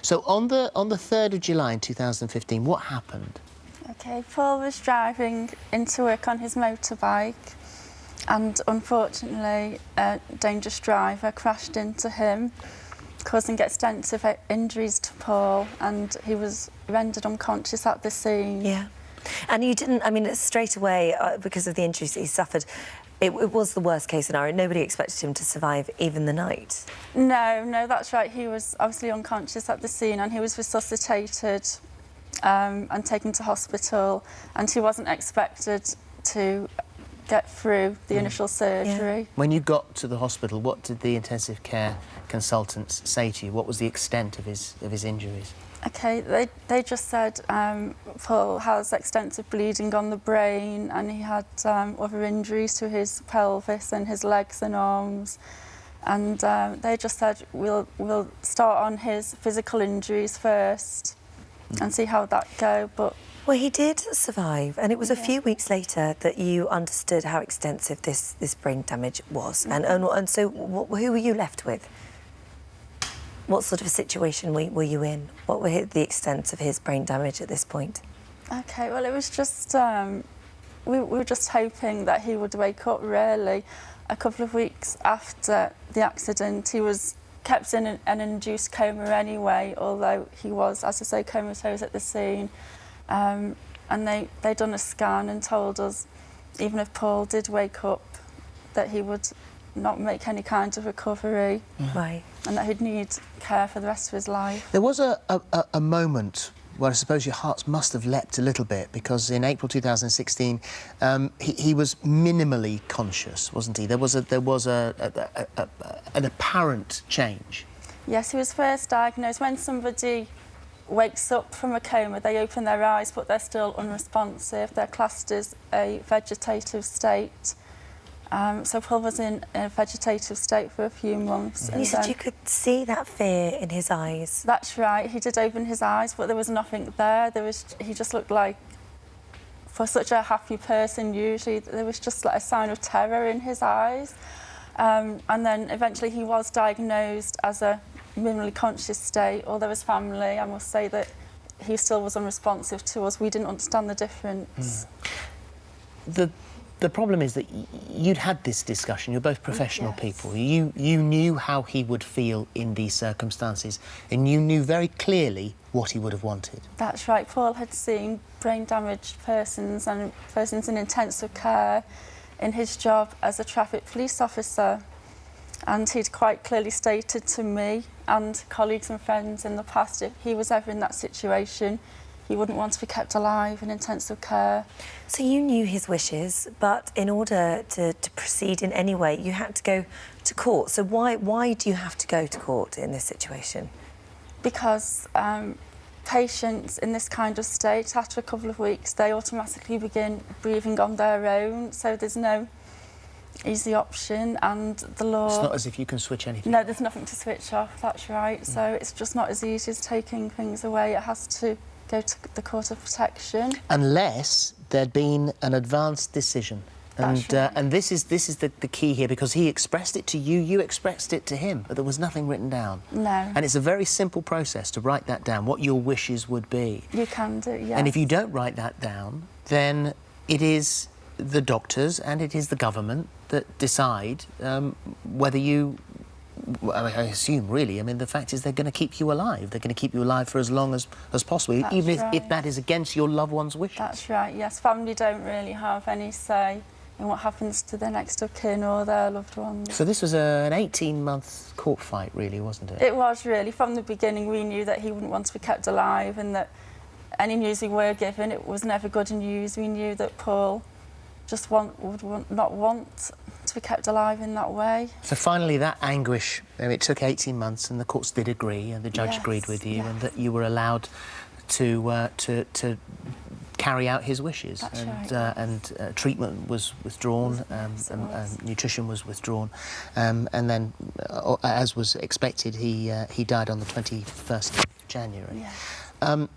So on the 3rd of July in 2015, what happened? Okay, Paul was driving into work on his motorbike, and unfortunately a dangerous driver crashed into him, causing extensive injuries to Paul, and he was rendered unconscious at the scene. Yeah. And you didn't, I mean, straight away, because of the injuries that he suffered, it was the worst case scenario. Nobody expected him to survive even the night. No, that's right. He was obviously unconscious at the scene, and he was resuscitated and taken to hospital, and he wasn't expected to get through the initial surgery. Yeah. When you got to the hospital, what did the intensive care consultants say to you? What was the extent of his injuries? Okay, they just said Paul has extensive bleeding on the brain, and he had other injuries to his pelvis and his legs and arms. And they just said, we'll start on his physical injuries first and see how that go. But well, he did survive, and it was a few weeks later that you understood how extensive this brain damage was. And so who were you left with? What sort of a situation were you in? What were the extents of his brain damage at this point? Okay, well, it was just we were just hoping that he would wake up, really. A couple of weeks after the accident, he was kept in an induced coma anyway, although he was, as I say, comatose at the scene. And they'd done a scan and told us, even if Paul did wake up, that he would not make any kind of recovery. Right. And that he'd need care for the rest of his life. There was a moment where I suppose your hearts must have leapt a little bit, because in April 2016 he was minimally conscious, wasn't he? There was an apparent change. Yes, he was first diagnosed. When somebody wakes up from a coma, they open their eyes, but they're still unresponsive. They're classed as a vegetative state. So Paul was in a vegetative state for a few months. And you said you could see that fear in his eyes. That's right. He did open his eyes, but there was nothing there. He just looked like, for such a happy person, usually, there was just like a sign of terror in his eyes. And then eventually he was diagnosed as a minimally conscious state, although his family, I must say that he still was unresponsive to us. We didn't understand the difference. The problem is that you'd had this discussion. You're both professional people. You knew how he would feel in these circumstances, and you knew very clearly what he would have wanted. That's right. Paul had seen brain-damaged persons and persons in intensive care in his job as a traffic police officer, and he'd quite clearly stated to me and colleagues and friends in the past, if he was ever in that situation, he wouldn't want to be kept alive in intensive care. So you knew his wishes, but in order to proceed in any way, you had to go to court. So why do you have to go to court in this situation? Because patients in this kind of state, after a couple of weeks, they automatically begin breathing on their own, so there's no easy option, and the law... It's not as if you can switch anything. No, there's nothing to switch off, that's right. So it's just not as easy as taking things away. It has to go to the Court of Protection. Unless there'd been an advanced decision. And, right. And this is the key here, because he expressed it to you, you expressed it to him, but there was nothing written down. No. And it's a very simple process to write that down, what your wishes would be. You can do, yes. And if you don't write that down, then it is the doctors and it is the government that decide whether you... I assume, really, I mean, the fact is they're going to keep you alive. They're going to keep you alive for as long as possible, That's even right. if that is against your loved one's wishes. That's right, yes. Family don't really have any say in what happens to their next of kin or their loved ones. So this was an 18-month court fight, really, wasn't it? It was, really. From the beginning, we knew that he wouldn't want to be kept alive, and that any news we were given, it was never good news. We knew that Paul just would not want to be kept alive in that way. So finally, that anguish, it took 18 months, and the courts did agree, and the judge agreed with you, and that you were allowed to carry out his wishes. That's and right. And treatment was withdrawn, and nutrition was withdrawn, and then, as was expected, he died on the 21st of January. Yeah.